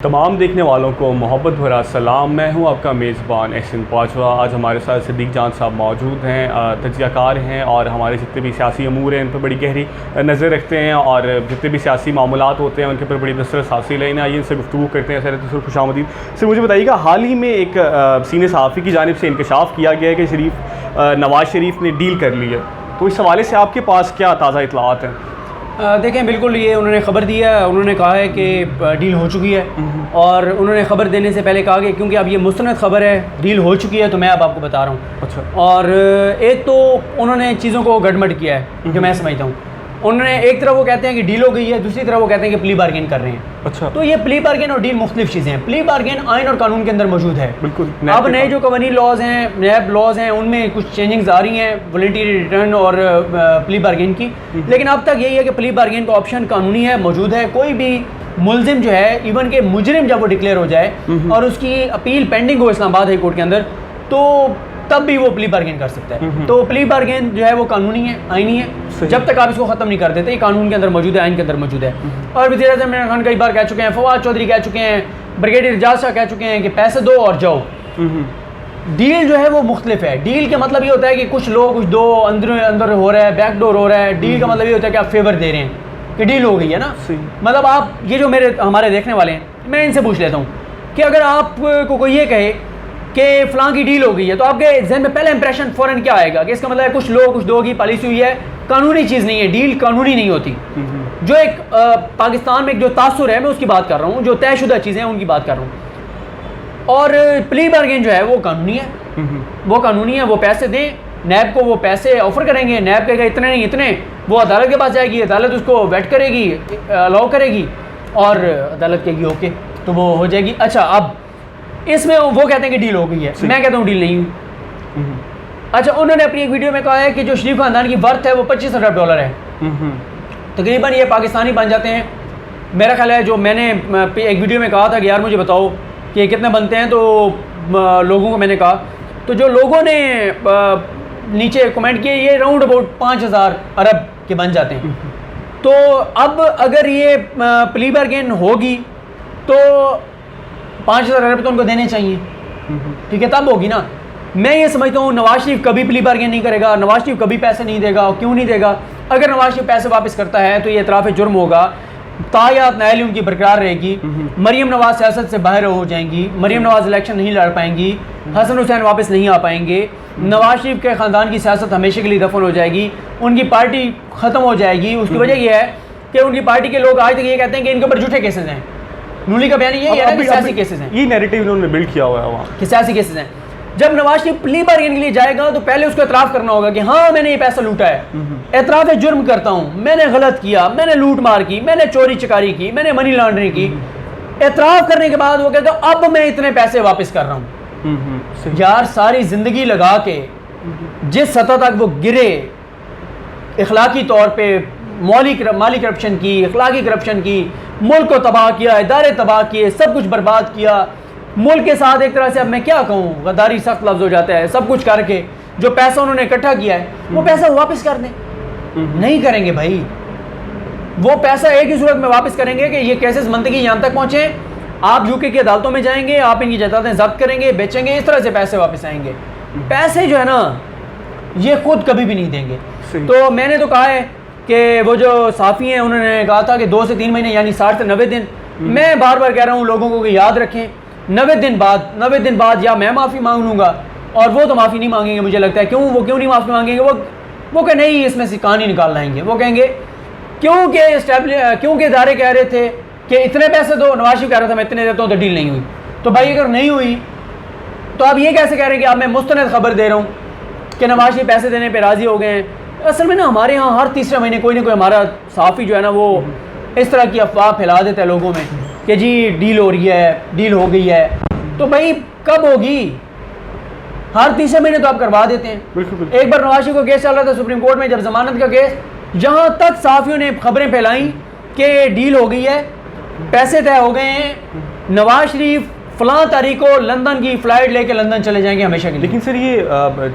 तमाम देखने वालों को मोहब्बत भरा सलाम। मैं हूं आपका मेज़बान एहसन पाचवा। आज हमारे साथ सिद्दीक जान साहब मौजूद हैं, तज्ज़ियाकार हैं और हमारे जितने भी सियासी अमूर हैं इन पर बड़ी गहरी नज़र रखते हैं और जितने भी सियासी मामलात होते हैं उनके ऊपर बड़ी दस्तरस हासिल है। आइए इनसे गुफ्तगू करते हैं। सर खुशामदीद। सर मुझे बताइएगा, हाल ही में एक सीनियर सहाफ़ी की जानिब से इंकशाफ किया गया है कि नवाज़ शरीफ ने डील कर ली है, तो इस हवाले से आपके पास क्या ताज़ा इत्तलाआत हैं? देखें, बिल्कुल ये उन्होंने ख़बर दिया है। उन्होंने कहा है कि डील हो चुकी है और उन्होंने ख़बर देने से पहले कहा कि क्योंकि अब ये मुस्तनद ख़बर है, डील हो चुकी है, तो मैं अब आपको बता रहा हूँ। अच्छा। और एक तो उन्होंने चीज़ों को गड़मड़ किया है जो मैं समझता हूँ। उन्होंने एक तरफ वो कहते हैं कि डील हो गई है, दूसरी तरफ वो कहते हैं कि प्ली बार्गेन कर रहे हैं। अच्छा। तो ये प्ली बार्गेन और डील मुख्तलिफ चीज़ें हैं। प्ली बार्गेन आइन और कानून के अंदर मौजूद है। बिल्कुल। अब नए जो कवानी लॉज हैं, नैब लॉज हैं, उनमें कुछ चेंजिंग्स आ रही हैं वॉलंटरी रिटर्न और प्ली बार्गेन की, लेकिन अब तक यही है कि प्ली बार्गेन का ऑप्शन कानूनी है, मौजूद है। कोई भी मुलजिम जो है, इवन के मुजरिम जब वो डिक्लेयर हो जाए और उसकी अपील पेंडिंग हो इस्लामाबाद हाई कोर्ट के अंदर, तो तब भी वो प्ली बार्गेन कर सकता है। तो प्ली बार्गेन जो है वो कानूनी है, आईनी है। जब तक आप इसको ख़त्म नहीं कर देते, ये कानून के अंदर मौजूद है, आइन के अंदर मौजूद है। और वज़ीर आज़म इमरान खान कई बार कह चुके हैं, फवाद चौधरी कह चुके हैं, ब्रिगेडियर एजाज शाह कह चुके हैं कि पैसे दो और जाओ। डील जो है वो मुख्तलिफ है। डील का मतलब ये होता है कि कुछ लो कुछ दो, अंदर हो रहा है, बैकडोर हो रहा है। डील का मतलब ये होता है कि आप फेवर दे रहे हैं कि डील हो गई है ना। मतलब आप ये जो हमारे देखने वाले हैं, मैं इनसे पूछ लेता हूँ कि अगर आपको कोई ये कहे कि फ़लाँ की डील हो गई है, तो आपके जहन में पहला इंप्रेशन फ़ौरन क्या आएगा कि इसका मतलब है कुछ लो कुछ दो की पॉलिसी हुई है, कानूनी चीज़ नहीं है। डील कानूनी नहीं होती। जो एक पाकिस्तान में एक जो तासुर है, मैं उसकी बात कर रहा हूँ, जो तयशुदा चीज़ें हैं उनकी बात कर रहा हूँ। और प्ली बार्गेन जो है वो कानूनी है, वो कानूनी है। वो पैसे दें, नैब को वो पैसे ऑफर करेंगे, नैब कहेगा इतने नहीं इतने, वो अदालत के पास जाएगी, अदालत उसको वेट करेगी, अलाउ करेगी और अदालत कहेगी ओके, तो वो हो जाएगी। अच्छा, अब इसमें वो कहते हैं कि डील हो गई है, मैं कहता हूँ डील नहीं हुई। अच्छा, उन्होंने अपनी एक वीडियो में कहा है कि जो शरीफ खानदान की वर्थ है वो $25,000 है। तकरीबन ये पाकिस्तानी बन जाते हैं। मेरा ख्याल है, जो मैंने एक वीडियो में कहा था कि यार मुझे बताओ कि कितने बनते हैं, तो लोगों को मैंने कहा, तो जो लोगों ने नीचे कमेंट किए, ये राउंड अबाउट 5,000 अरब के बन जाते हैं। तो अब अगर ये प्ली बार्गेन होगी तो 5,000 अरब तो उनको देने चाहिए, ठीक है, तब होगी ना। मैं ये समझता हूँ नवाज शरीफ कभी प्ली बार्गेन नहीं करेगा, नवाज शरीफ कभी पैसे नहीं देगा। क्यों नहीं देगा? अगर नवाज शरीफ पैसे वापस करता है तो ये इतराफ़ जुर्म होगा, तायात नायली उनकी बरकरार रहेगी। मरीम नवाज सियासत से बाहर हो जाएंगी, मरीम नवाज इलेक्शन नहीं लड़ पाएंगी, हसन हुसैन वापस नहीं आ पाएंगे, नवाज शरीफ के ख़ानदान की सियासत हमेशा के लिए दफन हो जाएगी, उनकी पार्टी ख़त्म हो जाएगी। उसकी वजह यह है कि उनकी पार्टी के लोग आज तक ये कहते हैं कि इनके ऊपर झूठे केसेस हैं। नूली का बयान ये है कि सियासी केसेस हैं। ये नैरेटिव इन्होंने बिल्ड किया हुआ है वहाँ कि सियासी केसेस हैं। जब नवाज शरीफ प्ली बार्गेन के लिए जाएगा तो पहले उसको एतराफ़ करना होगा कि हाँ मैंने ये पैसा लूटा है, एतराफ़ जुर्म करता हूँ, मैंने गलत किया, मैंने लूट मार की, मैंने चोरी चकारी की, मैंने मनी लॉन्ड्रिंग की। एतराफ़ करने के बाद वो कहता है अब मैं इतने पैसे वापस कर रहा हूँ। यार सारी ज़िंदगी लगा के जिस सतह तक वो गिरे, इखलाकी तौर पे माली करप्शन की, इखलाकी करप्शन की, मुल्क को तबाह किया, इदारे तबाह किए, सब कुछ बर्बाद किया मुल्क के साथ। एक तरह से अब मैं क्या कहूँ, गद्दारी सख्त लफ्ज़ हो जाता है। सब कुछ करके जो पैसा उन्होंने इकट्ठा किया है वो पैसा वापस कर दें। नहीं करेंगे भाई, वो पैसा एक ही सूरत में वापस करेंगे कि ये केसेस मंतकी यहाँ तक पहुँचे, आप यूके की अदालतों में जाएंगे, आप इनकी जायदादें जब्त करेंगे, बेचेंगे, इस तरह से पैसे वापस आएंगे। पैसे जो है ना ये खुद कभी भी नहीं देंगे। तो मैंने तो कहा है कि वो जो साफ़ी हैं उन्होंने कहा था कि 2 से 3 महीने यानी 60 से 90 दिन। मैं बार बार कह रहा हूँ लोगों को कि याद रखें, 90 दिन बाद या मैं माफ़ी मांग लूँगा, और वो तो माफ़ी नहीं मांगेंगे मुझे लगता है। क्यों नहीं माफ़ी मांगेंगे? वो कह नहीं इसमें से कहानी निकाल लाएंगे। वो कहेंगे क्योंकि इदारे कह रहे थे कि इतने पैसे दो, नवाज शरीफ कह रहा था मैं इतने देता हूँ, तो डील नहीं हुई। तो भाई अगर नहीं हुई तो आप ये कैसे कह रहे हैं कि आप मैं मुस्तनद खबर दे रहा हूँ कि नवाज शरीफ पैसे देने पर राज़ी हो गए हैं? असल में ना हमारे यहाँ हर तीसरे महीने कोई ना कोई हमारा साफ़ी जो है ना वो इस तरह की अफवाह फैला देता है लोगों में कि जी डील हो रही है, डील हो गई है। तो भाई कब होगी? हर तीसरे महीने तो आप करवा देते हैं। एक बार नवाज शरीफ का केस चल रहा था सुप्रीम कोर्ट में, जब जमानत का केस, जहाँ तक साफ़ियों ने खबरें फैलाई कि डील हो गई है, पैसे तय हो गए हैं, नवाज शरीफ फ़लाँ तारीख को लंदन की फ़्लाइट लेके लंदन चले जाएंगे हमेशा के लिए। लेकिन सर ये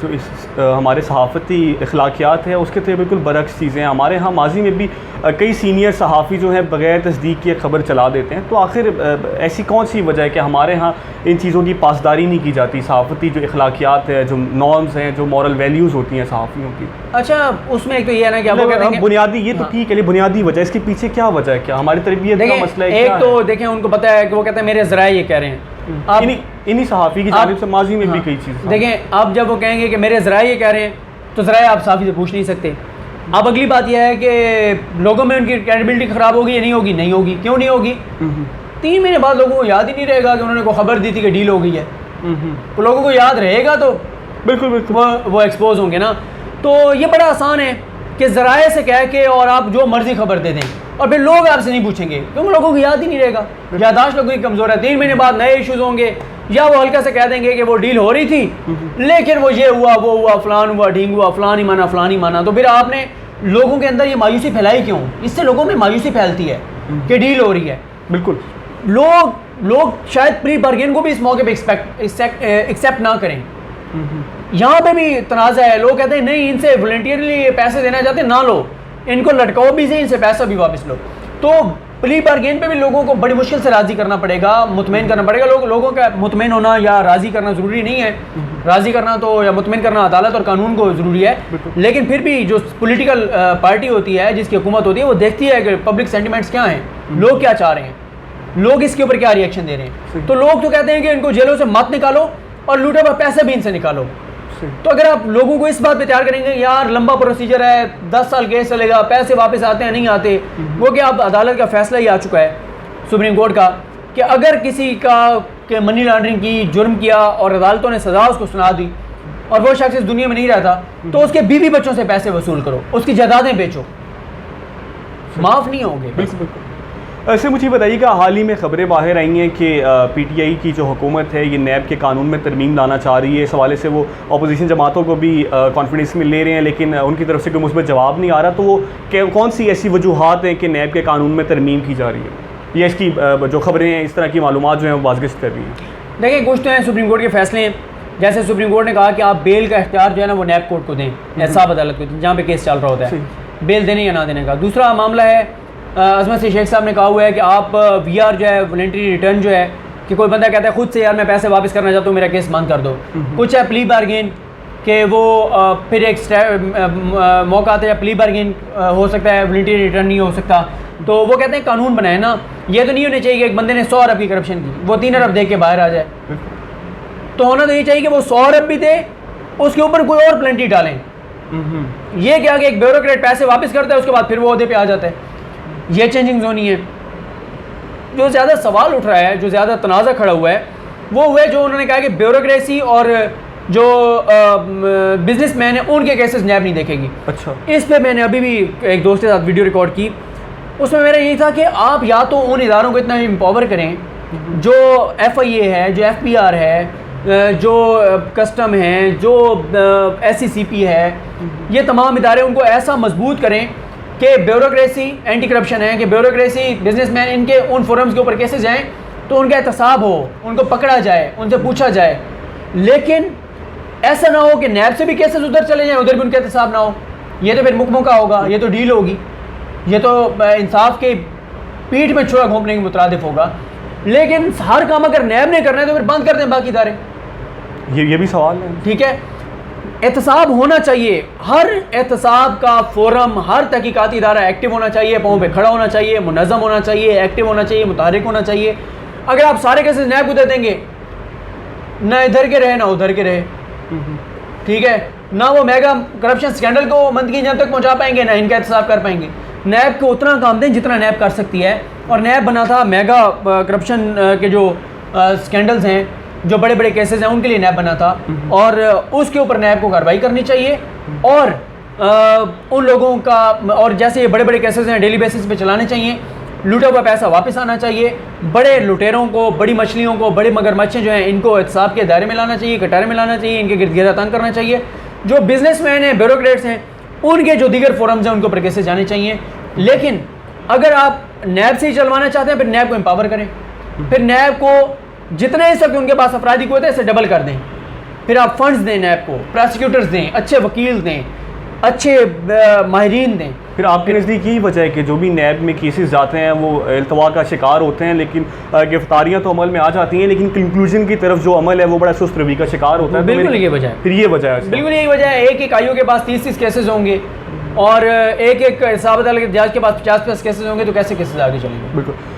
जो इस हमारे सहाफ़ती अखलाकियात है उसके तो बिल्कुल बरक्स चीज़ें हैं। हमारे यहाँ माजी में भी कई सीनियर सहाफ़ी जो हैं बग़ैर तस्दीक के खबर चला देते हैं, तो आखिर ऐसी कौन सी वजह है कि हमारे यहाँ इन चीज़ों की पासदारी नहीं की जाती? सहाफ़ती जो अखलाकियात है, जो नॉर्म्स हैं, जो मॉरल वैल्यूज़ होती हैं सहाफ़ियों की। अच्छा, उसमें एक तो ये है ना कि आपको कहते हैं बुनियादी, ये तो ठीक है, बुनियादी वजह, इसके पीछे क्या वजह है? क्या हमारी तरबियत का मसला है? एक तो देखें, उनको पता है कि वो कहते हैं मेरे ज़राए ये कह रहे हैं। आप इन्हीं सहाफ़ी की जानिब से माजी में भी कई चीज़ें देखें, आप जब वो कहेंगे कि मेरे ज़राए ये कह रहे हैं, तो ज़राए आप सहाफ़ी से पूछ नहीं सकते। अब अगली बात यह है कि लोगों में उनकी क्रेडिबिलिटी ख़राब होगी या नहीं होगी? नहीं होगी। क्यों नहीं होगी? 3 महीने बाद लोगों को याद ही नहीं रहेगा कि उन्होंने को खबर दी थी कि डील हो गई है। तो लोगों को याद रहेगा तो बिल्कुल बिल्कुल वो एक्सपोज होंगे ना। तो ये बड़ा आसान है कि ज़राए से कह के और आप जो मर्ज़ी खबर दे दें और फिर लोग आपसे नहीं पूछेंगे, क्योंकि लोगों को याद ही नहीं रहेगा। यादाश्त लोगों की कमज़ोर है। 3 महीने बाद नए इश्यूज़ होंगे, या वो हल्का से कह देंगे कि वो डील हो रही थी लेकिन वो ये हुआ, वो हुआ, फ़लान हुआ, ढींग हुआ, फ़लान ही माना, फ़लान ही माना। तो फिर आपने लोगों के अंदर ये मायूसी फैलाई क्यों? इससे लोगों में मायूसी फैलती है कि डील हो रही है। बिल्कुल, लोग शायद प्री बार्गेन को भी इस मौके पे एक्सेप्ट ना करें। यहाँ पे भी तनाज़ा है, लोग कहते हैं नहीं, इनसे वॉलंटियरली पैसे देना चाहते हैं, ना लो, इनको लटकाओ भी से, इनसे पैसा भी वापस लो। तो प्री बार्गेन पे भी लोगों को बड़ी मुश्किल से राज़ी करना पड़ेगा, मुतमईन करना पड़ेगा। लोगों का मुतमईन होना या राज़ी करना ज़रूरी नहीं है। राज़ी करना तो या मुतमईन करना अदालत और कानून को ज़रूरी है, लेकिन फिर भी जो पॉलिटिकल पार्टी होती है, जिसकी हुकूमत होती है, वो देखती है कि पब्लिक सेंटिमेंट्स क्या हैं, लोग क्या चाह रहे हैं, लोग इसके ऊपर क्या रिएक्शन दे रहे हैं। तो लोग तो कहते हैं कि इनको जेलों से मत निकालो और लूटे हुए पैसे भी इनसे निकालो। तो अगर आप लोगों को इस बात पे तैयार करेंगे, यार लंबा प्रोसीजर है, 10 साल केस चलेगा, पैसे वापस आते हैं नहीं आते, वो कि आप अदालत का फैसला ही आ चुका है सुप्रीम कोर्ट का कि अगर किसी का के मनी लॉन्ड्रिंग की जुर्म किया और अदालतों ने सज़ा उसको सुना दी और वो शख्स इस दुनिया में नहीं रहता, तो उसके बीवी बच्चों से पैसे वसूल करो, उसकी जायदादें बेचो, माफ़ नहीं होंगे। बिल्कुल। ऐसे मुझे बताइएगा, हाल ही में खबरें बाहर आई हैं कि पीटीआई की जो हुकूमत है ये नैब के कानून में तरमीम लाना चाह रही है। इस हवाले से वो अपोजिशन जमातों को भी कॉन्फिडेंस में ले रहे हैं, लेकिन उनकी तरफ से कोई मुस्बत जवाब नहीं आ रहा। तो वो कौन सी ऐसी वजूहात हैं कि नैब के कानून में तरमीम की जा रही है, या इसकी जो खबरें हैं, इस तरह की मालूमात जो हैं वो वाज़िह कर रही हैं? देखिए, कुछ तो हैं सुप्रीम कोर्ट के फैसले हैं, जैसे सुप्रीम कोर्ट ने कहा कि आप बेल का इख्तियार जो है ना वो नैब कोर्ट को दें, एहसाब अदालत को, जहाँ पे केस चल रहा होता है, बेल देने या ना देने का। दूसरा मामला है, अजमत से शेख साहब ने कहा हुआ है कि आप VR जो है, वॉलंटरी रिटर्न जो है, कि कोई बंदा कहता है खुद से यार मैं पैसे वापस करना चाहता हूँ, मेरा केस बंद कर दो। कुछ है प्ली बार्गेन कि वो फिर एक मौका आता है, प्ली बार्गेन हो सकता है, वॉलंटरी रिटर्न नहीं हो सकता। तो वो कहते हैं कानून बनाए ना, ये तो नहीं होने चाहिए कि एक बंदे ने 100 अरब की करप्शन की, वो 3 अरब दे के बाहर आ जाए। तो होना तो ये चाहिए कि वो 100 अरब भी दे, उसके ऊपर कोई और प्लेंटी डालें। ये क्या कि एक ब्यूरोक्रेट पैसे वापस करता है, उसके बाद फिर वो ओहदे पे आ जाता है। ये चेंजिंग होनी है। जो ज़्यादा सवाल उठ रहा है, जो ज़्यादा तनाज़ा खड़ा हुआ है, वो हुआ जो उन्होंने कहा कि ब्यूरोक्रेसी और जो बिजनेसमैन है उनके केसेस नैब नहीं देखेगी। अच्छा, इस पे मैंने अभी भी एक दोस्त के साथ वीडियो रिकॉर्ड की, उसमें मेरा यही था कि आप या तो उन इदारों को इतना एम्पावर करें जो FIA है, जो FBR है, जो कस्टम है, जो SCCP है, ये तमाम इदारे उनको ऐसा मजबूत करें कि ब्यूरोक्रेसी एंटी करप्शन है, कि ब्यूरोक्रेसी बिजनेसमैन इनके उन फोरम्स के ऊपर केसेस जाएँ तो उनका एहतसाब हो, उनको पकड़ा जाए, उनसे पूछा जाए। लेकिन ऐसा ना हो कि नैब से भी केसेस उधर चले जाएं, उधर भी उनका एहतसाब ना हो। ये तो फिर मुकमुका होगा, ये तो डील होगी, ये तो इंसाफ के पीठ में छुरा घोंपने के मुतरादिफ होगा। लेकिन हर काम अगर नैब ने करना है तो फिर बंद कर दें बाकी इदारे। ये भी सवाल है। ठीक है, एहतसाब होना चाहिए, हर एहतसाब का फोरम, हर तहकीकाती इदारा एक्टिव होना चाहिए, पाँव पे खड़ा होना चाहिए, मुनज़्ज़म होना चाहिए, एक्टिव होना चाहिए, मुतहरिक होना चाहिए। अगर आप सारे केसेस नैब को दे देंगे, ना इधर के रहे ना उधर के रहे, ठीक है, ना वो मेगा करप्शन स्कैंडल को मंदगी जन तक पहुंचा पाएंगे, ना इनका एहतसाब कर पाएंगे। नैब को उतना काम दें जितना नैब कर सकती है। और नैब बना था मेगा करप्शन के जो स्कैंडल्स हैं, जो बड़े बड़े केसेस हैं, उनके लिए नैब बना था, और उसके ऊपर नैब को कार्रवाई करनी चाहिए। और उन लोगों का, और जैसे ये बड़े बड़े केसेस हैं, डेली बेसिस पे चलाने चाहिए। लूटा हुआ पैसा वापस आना चाहिए। बड़े लुटेरों को, बड़ी मछलियों को, बड़ी मगरमच्छें जो हैं, इनको एहतसाब के दायरे में लाना चाहिए, कटारे में लाना चाहिए, इनके गिरद गिरा तंग करना चाहिए। जो बिजनेसमैन हैं, ब्यूरोक्रेट्स हैं, उनके जो दीगर फोरम्स हैं, उनको ऊपर केसेस जाने चाहिए। लेकिन अगर आप नैब से ही चलवाना चाहते हैं, फिर नैब को एम्पावर करें, फिर नैब को जितने इस वक्त उनके पास अफराधी क़ुव्वत है इसे डबल कर दें। फिर आप फंड्स दें नैब को, प्रोसिक्यूटर्स दें, अच्छे वकील दें, अच्छे माहिरीन दें। फिर आपके नज़दीक यही वजह है कि जो भी नैब में केसेस जाते हैं वो अल्तवा का शिकार होते हैं, लेकिन गिरफ्तारियाँ तो अमल में आ जाती हैं, लेकिन कंक्लूजन की तरफ जो अमल है वो बड़ा सुस्त रवि का शिकार होता है। बिल्कुल ये वजह है, फिर ये वजह है, बिल्कुल यही वजह है। एक आईओ के पास 30 केसेस होंगे और एक हिसाब जज के पास 50 केसेस होंगे, तो कैसे केसेस आगे चलेंगे। बिल्कुल।